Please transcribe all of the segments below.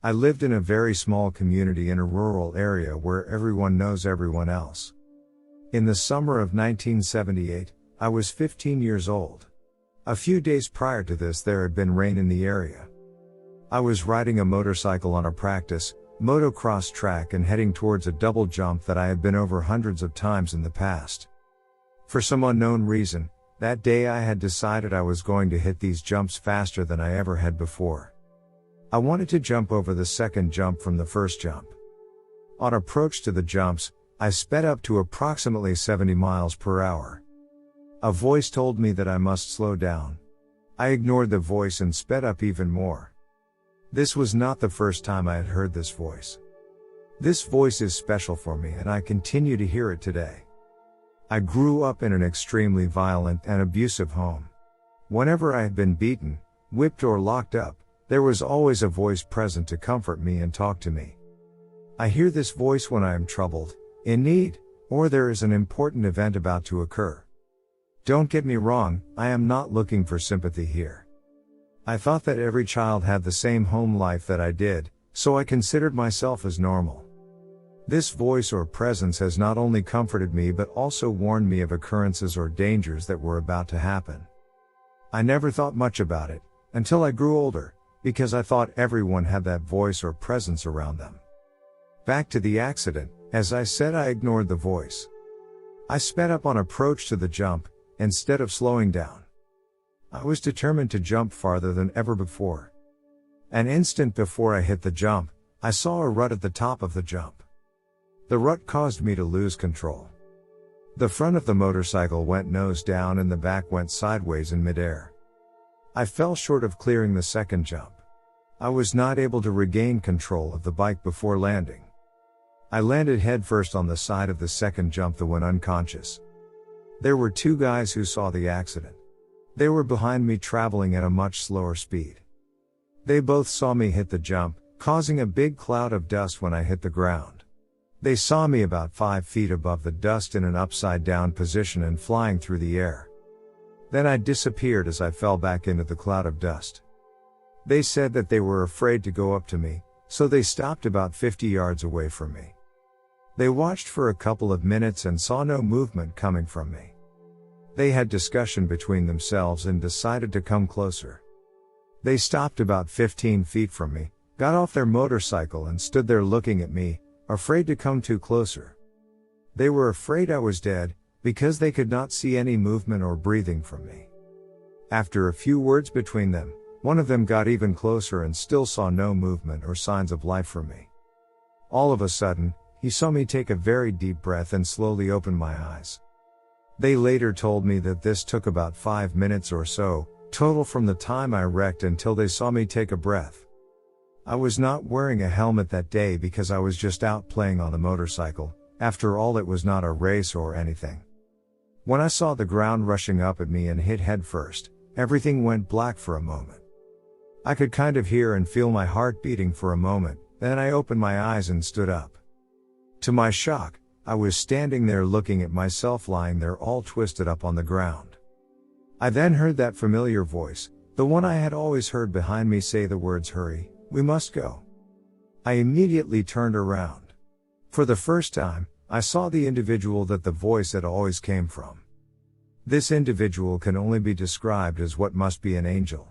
I lived in a very small community in a rural area where everyone knows everyone else. In the summer of 1978, I was 15 years old. A few days prior to this there had been rain in the area. I was riding a motorcycle on a practice, motocross track and heading towards a double jump that I had been over hundreds of times in the past. For some unknown reason, that day I had decided I was going to hit these jumps faster than I ever had before. I wanted to jump over the second jump from the first jump. On approach to the jumps, I sped up to approximately 70 miles per hour. A voice told me that I must slow down. I ignored the voice and sped up even more. This was not the first time I had heard this voice. This voice is special for me and I continue to hear it today. I grew up in an extremely violent and abusive home. Whenever I had been beaten, whipped or locked up, there was always a voice present to comfort me and talk to me. I hear this voice when I am troubled, in need, or there is an important event about to occur. Don't get me wrong, I am not looking for sympathy here. I thought that every child had the same home life that I did, so I considered myself as normal. This voice or presence has not only comforted me but also warned me of occurrences or dangers that were about to happen. I never thought much about it, until I grew older, because I thought everyone had that voice or presence around them. Back to the accident, as I said, I ignored the voice. I sped up on approach to the jump, instead of slowing down. I was determined to jump farther than ever before. An instant before I hit the jump, I saw a rut at the top of the jump. The rut caused me to lose control. The front of the motorcycle went nose down and the back went sideways in midair. I fell short of clearing the second jump. I was not able to regain control of the bike before landing. I landed headfirst on the side of the second jump that went unconscious. There were two guys who saw the accident. They were behind me traveling at a much slower speed. They both saw me hit the jump, causing a big cloud of dust when I hit the ground. They saw me about 5 feet above the dust in an upside down position and flying through the air. Then I disappeared as I fell back into the cloud of dust. They said that they were afraid to go up to me, so they stopped about 50 yards away from me. They watched for a couple of minutes and saw no movement coming from me. They had discussion between themselves and decided to come closer. They stopped about 15 feet from me, got off their motorcycle and stood there looking at me, afraid to come too closer. They were afraid I was dead, because they could not see any movement or breathing from me. After a few words between them, one of them got even closer and still saw no movement or signs of life from me. All of a sudden, he saw me take a very deep breath and slowly open my eyes. They later told me that this took about 5 minutes or so, total from the time I wrecked until they saw me take a breath. I was not wearing a helmet that day because I was just out playing on the motorcycle. After all, it was not a race or anything. When I saw the ground rushing up at me and hit head first, everything went black for a moment. I could kind of hear and feel my heart beating for a moment, then I opened my eyes and stood up. To my shock, I was standing there looking at myself lying there all twisted up on the ground. I then heard that familiar voice, the one I had always heard behind me, say the words, "Hurry, we must go." I immediately turned around. For the first time, I saw the individual that the voice had always came from. This individual can only be described as what must be an angel.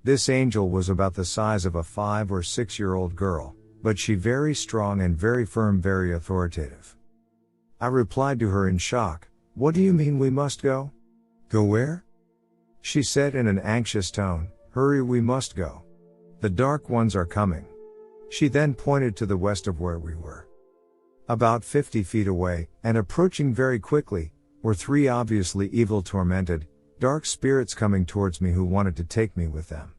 This angel was about the size of a 5 or 6-year-old girl, but she very strong and very firm, very authoritative. I replied to her in shock, "What do you mean we must go?" "Go where?" She said in an anxious tone, "Hurry, we must go. The dark ones are coming." She then pointed to the west of where we were. About 50 feet away, and approaching very quickly, were 3 obviously evil, tormented, dark spirits coming towards me who wanted to take me with them.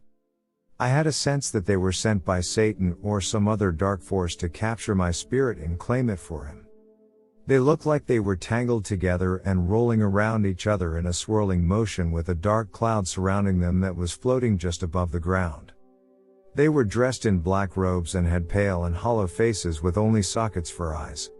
I had a sense that they were sent by Satan or some other dark force to capture my spirit and claim it for him. They looked like they were tangled together and rolling around each other in a swirling motion with a dark cloud surrounding them that was floating just above the ground. They were dressed in black robes and had pale and hollow faces with only sockets for eyes.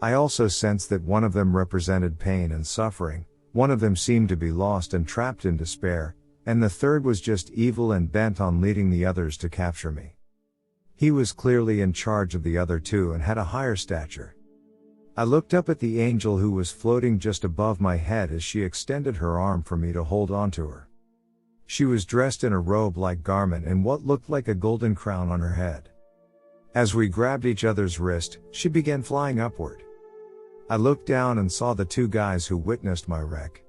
I also sensed that one of them represented pain and suffering, one of them seemed to be lost and trapped in despair, and the third was just evil and bent on leading the others to capture me. He was clearly in charge of the other two and had a higher stature. I looked up at the angel who was floating just above my head as she extended her arm for me to hold onto her. She was dressed in a robe-like garment and what looked like a golden crown on her head. As we grabbed each other's wrist, she began flying upward. I looked down and saw the two guys who witnessed my wreck.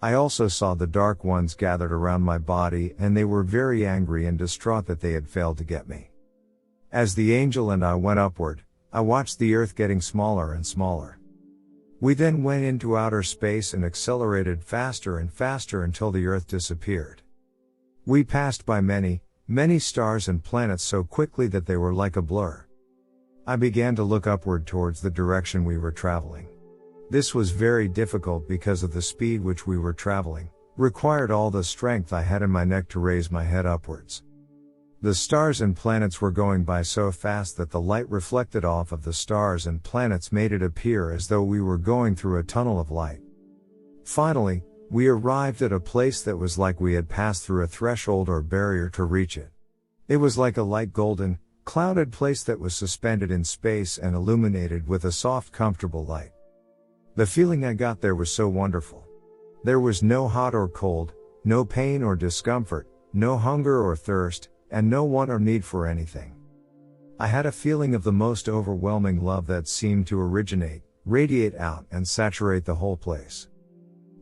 I also saw the dark ones gathered around my body and they were very angry and distraught that they had failed to get me. As the angel and I went upward, I watched the earth getting smaller and smaller. We then went into outer space and accelerated faster and faster until the earth disappeared. We passed by many, many stars and planets so quickly that they were like a blur. I began to look upward towards the direction we were traveling. This was very difficult because of the speed which we were traveling, required all the strength I had in my neck to raise my head upwards. The stars and planets were going by so fast that the light reflected off of the stars and planets made it appear as though we were going through a tunnel of light. Finally, we arrived at a place that was like we had passed through a threshold or barrier to reach it. It was like a light golden, clouded place that was suspended in space and illuminated with a soft, comfortable light. The feeling I got there was so wonderful. There was no hot or cold, no pain or discomfort, no hunger or thirst, and no want or need for anything. I had a feeling of the most overwhelming love that seemed to originate, radiate out, and saturate the whole place.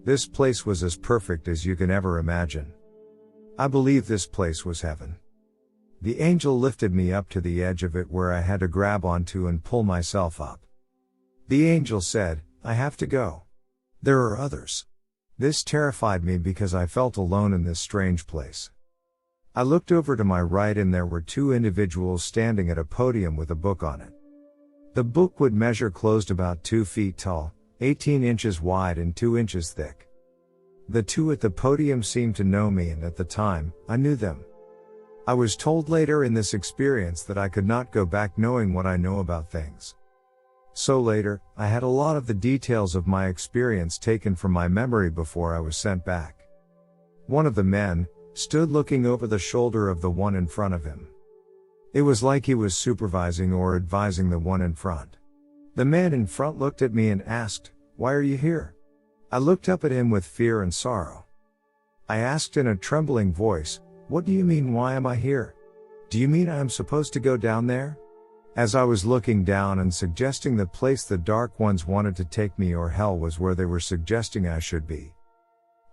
This place was as perfect as you can ever imagine. I believe this place was heaven. The angel lifted me up to the edge of it where I had to grab onto and pull myself up. The angel said, "I have to go. There are others." This terrified me because I felt alone in this strange place. I looked over to my right and there were two individuals standing at a podium with a book on it. The book would measure closed about 2 feet tall, 18 inches wide and 2 inches thick. The two at the podium seemed to know me and at the time, I knew them. I was told later in this experience that I could not go back knowing what I know about things. So later, I had a lot of the details of my experience taken from my memory before I was sent back. One of the men stood looking over the shoulder of the one in front of him. It was like he was supervising or advising the one in front. The man in front looked at me and asked, "Why are you here?" I looked up at him with fear and sorrow. I asked in a trembling voice, "What do you mean, why am I here? Do you mean I am supposed to go down there?" As I was looking down and suggesting the place the dark ones wanted to take me or hell was where they were suggesting I should be.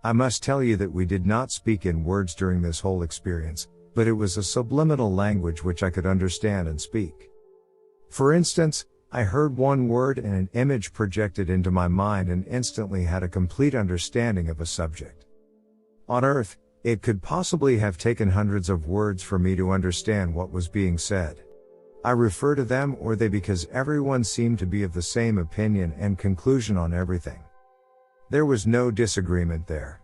I must tell you that we did not speak in words during this whole experience, but it was a subliminal language which I could understand and speak. For instance, I heard one word and an image projected into my mind and instantly had a complete understanding of a subject. On Earth, it could possibly have taken hundreds of words for me to understand what was being said. I refer to them or they because everyone seemed to be of the same opinion and conclusion on everything. There was no disagreement there.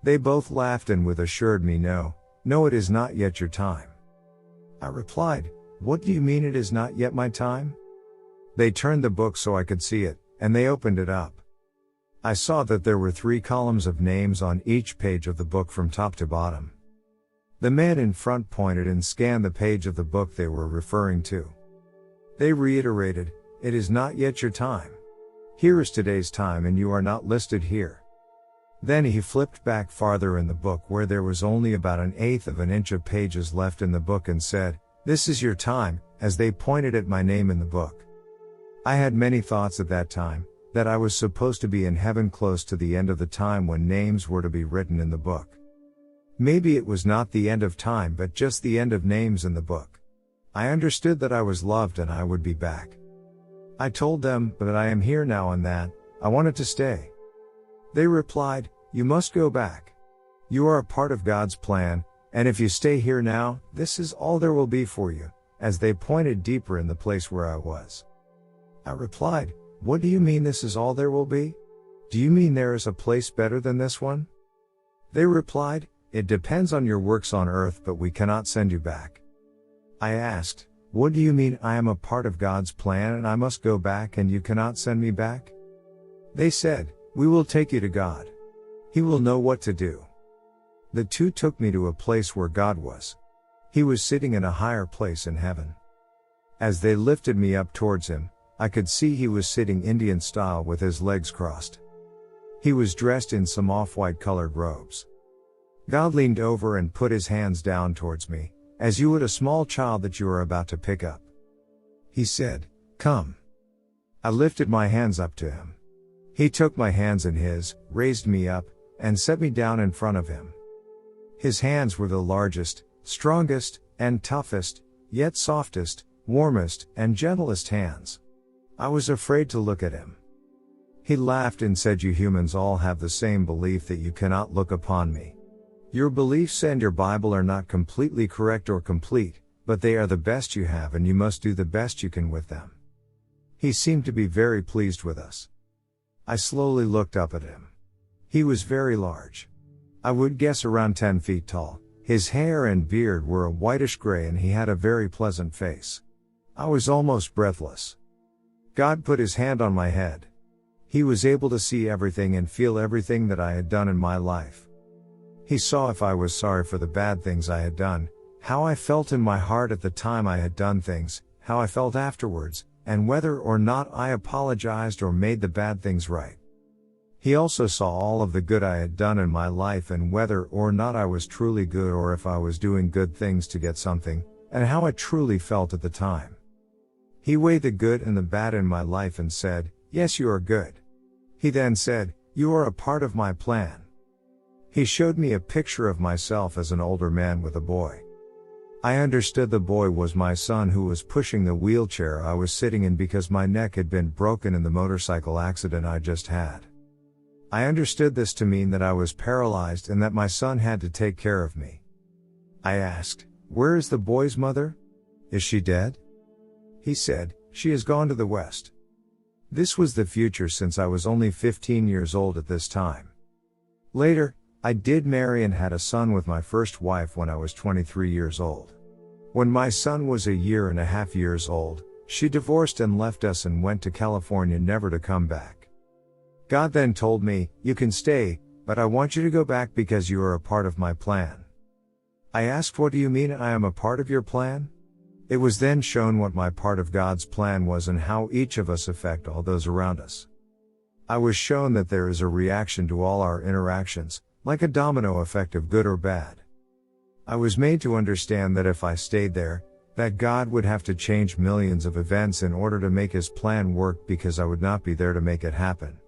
They both laughed and with assured me, no, it is not yet your time." I replied, "What do you mean it is not yet my time?" They turned the book so I could see it, and they opened it up. I saw that there were 3 columns of names on each page of the book from top to bottom. The man in front pointed and scanned the page of the book they were referring to. They reiterated, "It is not yet your time. Here is today's time and you are not listed here." Then he flipped back farther in the book where there was only about 1/8 of an inch of pages left in the book and said, "This is your time," as they pointed at my name in the book. I had many thoughts at that time, that I was supposed to be in heaven close to the end of the time when names were to be written in the book. Maybe it was not the end of time but just the end of names in the book. I understood that I was loved and I would be back. I told them that I am here now and that I wanted to stay. They replied, "You must go back. You are a part of God's plan, and if you stay here now, this is all there will be for you," as they pointed deeper in the place where I was. I replied, "What do you mean this is all there will be? Do you mean there is a place better than this one?" They replied, "It depends on your works on earth, but we cannot send you back." I asked, "What do you mean I am a part of God's plan and I must go back and you cannot send me back?" They said, "We will take you to God. He will know what to do." The two took me to a place where God was. He was sitting in a higher place in heaven. As they lifted me up towards him, I could see he was sitting Indian style with his legs crossed. He was dressed in some off-white colored robes. God leaned over and put his hands down towards me, as you would a small child that you are about to pick up. He said, "Come." I lifted my hands up to him. He took my hands in his, raised me up, and set me down in front of him. His hands were the largest, strongest, and toughest, yet softest, warmest, and gentlest hands. I was afraid to look at him. He laughed and said, "You humans all have the same belief that you cannot look upon me. Your beliefs and your Bible are not completely correct or complete, but they are the best you have and you must do the best you can with them." He seemed to be very pleased with us. I slowly looked up at him. He was very large. I would guess around 10 feet tall. His hair and beard were a whitish gray and he had a very pleasant face. I was almost breathless. God put his hand on my head. He was able to see everything and feel everything that I had done in my life. He saw if I was sorry for the bad things I had done, how I felt in my heart at the time I had done things, how I felt afterwards, and whether or not I apologized or made the bad things right. He also saw all of the good I had done in my life and whether or not I was truly good or if I was doing good things to get something, and how I truly felt at the time. He weighed the good and the bad in my life and said, "Yes, you are good." He then said, "You are a part of my plan." He showed me a picture of myself as an older man with a boy. I understood the boy was my son who was pushing the wheelchair I was sitting in because my neck had been broken in the motorcycle accident I just had. I understood this to mean that I was paralyzed and that my son had to take care of me. I asked, "Where is the boy's mother? Is she dead?" He said, "She has gone to the West." This was the future since I was only 15 years old at this time. Later, I did marry and had a son with my first wife when I was 23 years old. When my son was a year and a half years old, she divorced and left us and went to California never to come back. God then told me, "You can stay, but I want you to go back because you are a part of my plan." I asked, "What do you mean I am a part of your plan?" It was then shown what my part of God's plan was and how each of us affect all those around us. I was shown that there is a reaction to all our interactions, like a domino effect of good or bad. I was made to understand that if I stayed there, that God would have to change millions of events in order to make his plan work because I would not be there to make it happen.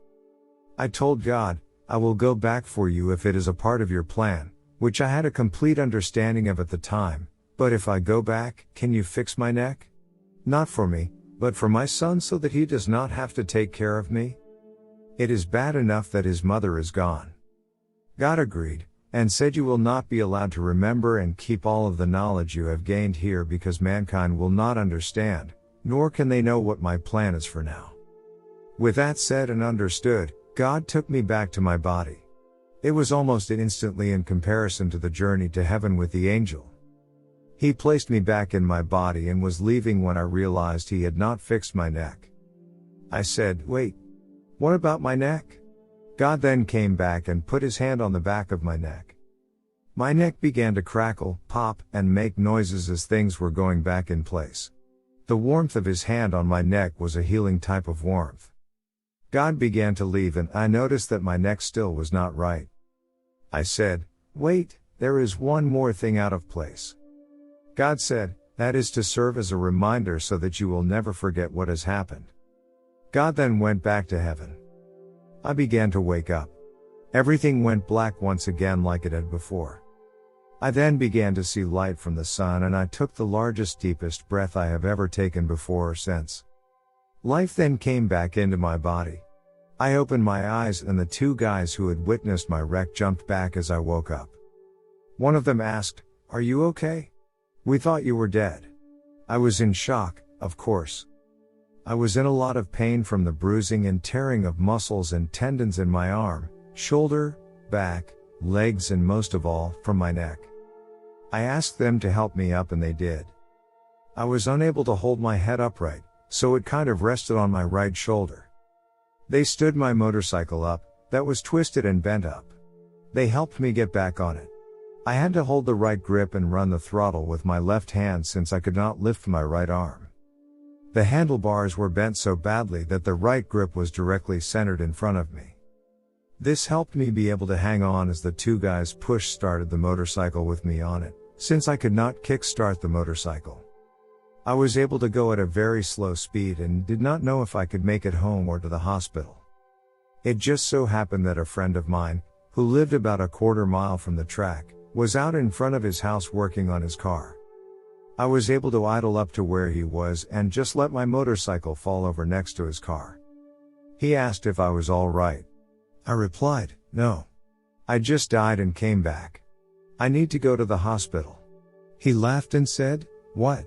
I told God, "I will go back for you if it is a part of your plan," which I had a complete understanding of at the time, "but if I go back, can you fix my neck? Not for me, but for my son so that he does not have to take care of me? It is bad enough that his mother is gone." God agreed, and said, "You will not be allowed to remember and keep all of the knowledge you have gained here because mankind will not understand, nor can they know what my plan is for now." With that said and understood, God took me back to my body. It was almost instantly in comparison to the journey to heaven with the angel. He placed me back in my body and was leaving when I realized he had not fixed my neck. I said, "Wait, what about my neck?" God then came back and put his hand on the back of my neck. My neck began to crackle, pop, and make noises as things were going back in place. The warmth of his hand on my neck was a healing type of warmth. God began to leave and I noticed that my neck still was not right. I said, "Wait, there is one more thing out of place." God said, "That is to serve as a reminder so that you will never forget what has happened." God then went back to heaven. I began to wake up. Everything went black once again like it had before. I then began to see light from the sun and I took the largest, deepest breath I have ever taken before or since. Life then came back into my body. I opened my eyes and the two guys who had witnessed my wreck jumped back as I woke up. One of them asked, "Are you okay? We thought you were dead." I was in shock, of course. I was in a lot of pain from the bruising and tearing of muscles and tendons in my arm, shoulder, back, legs and most of all, from my neck. I asked them to help me up and they did. I was unable to hold my head upright, so it kind of rested on my right shoulder. They stood my motorcycle up, that was twisted and bent up. They helped me get back on it. I had to hold the right grip and run the throttle with my left hand since I could not lift my right arm. The handlebars were bent so badly that the right grip was directly centered in front of me. This helped me be able to hang on as the two guys push-started the motorcycle with me on it, since I could not kick-start the motorcycle. I was able to go at a very slow speed and did not know if I could make it home or to the hospital. It just so happened that a friend of mine, who lived about a quarter mile from the track, was out in front of his house working on his car. I was able to idle up to where he was and just let my motorcycle fall over next to his car. He asked if I was all right. I replied, "No. I just died and came back. I need to go to the hospital." He laughed and said, "What?"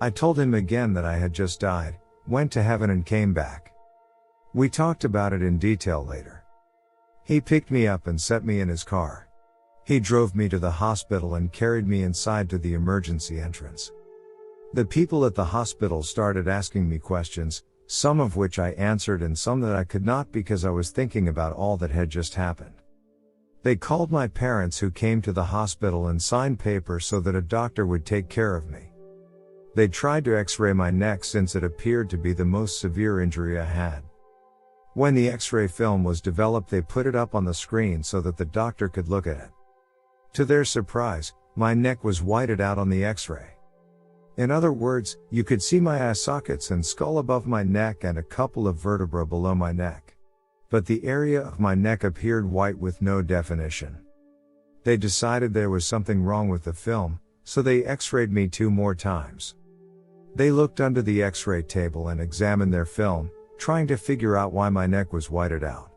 I told him again that I had just died, went to heaven and came back. We talked about it in detail later. He picked me up and set me in his car. He drove me to the hospital and carried me inside to the emergency entrance. The people at the hospital started asking me questions, some of which I answered and some that I could not because I was thinking about all that had just happened. They called my parents, who came to the hospital and signed papers so that a doctor would take care of me. They tried to x-ray my neck since it appeared to be the most severe injury I had. When the x-ray film was developed, they put it up on the screen so that the doctor could look at it. To their surprise, my neck was whited out on the x-ray. In other words, you could see my eye sockets and skull above my neck and a couple of vertebrae below my neck. But the area of my neck appeared white with no definition. They decided there was something wrong with the film, so they x-rayed me 2 more times. They looked under the x-ray table and examined their film, trying to figure out why my neck was whited out.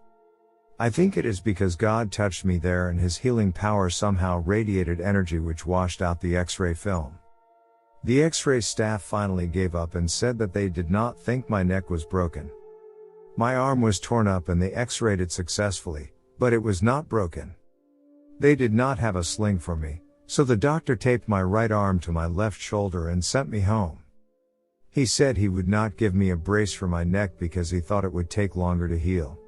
I think it is because God touched me there and His healing power somehow radiated energy which washed out the x-ray film. The x-ray staff finally gave up and said that they did not think my neck was broken. My arm was torn up and they x-rayed it successfully, but it was not broken. They did not have a sling for me, so the doctor taped my right arm to my left shoulder and sent me home. He said he would not give me a brace for my neck because he thought it would take longer to heal.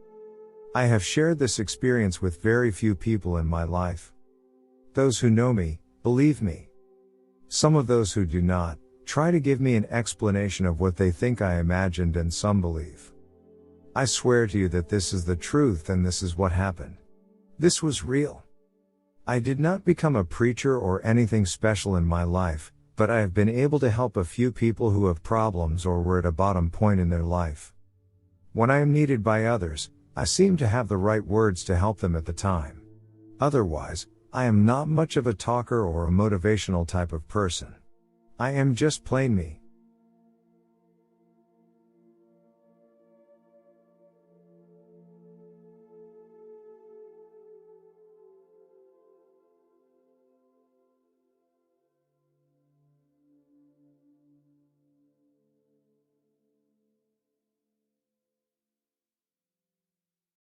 I have shared this experience with very few people in my life. Those who know me, believe me. Some of those who do not, try to give me an explanation of what they think I imagined, and some believe. I swear to you that this is the truth and this is what happened. This was real. I did not become a preacher or anything special in my life, but I have been able to help a few people who have problems or were at a bottom point in their life. When I am needed by others, I seem to have the right words to help them at the time. Otherwise, I am not much of a talker or a motivational type of person. I am just plain me.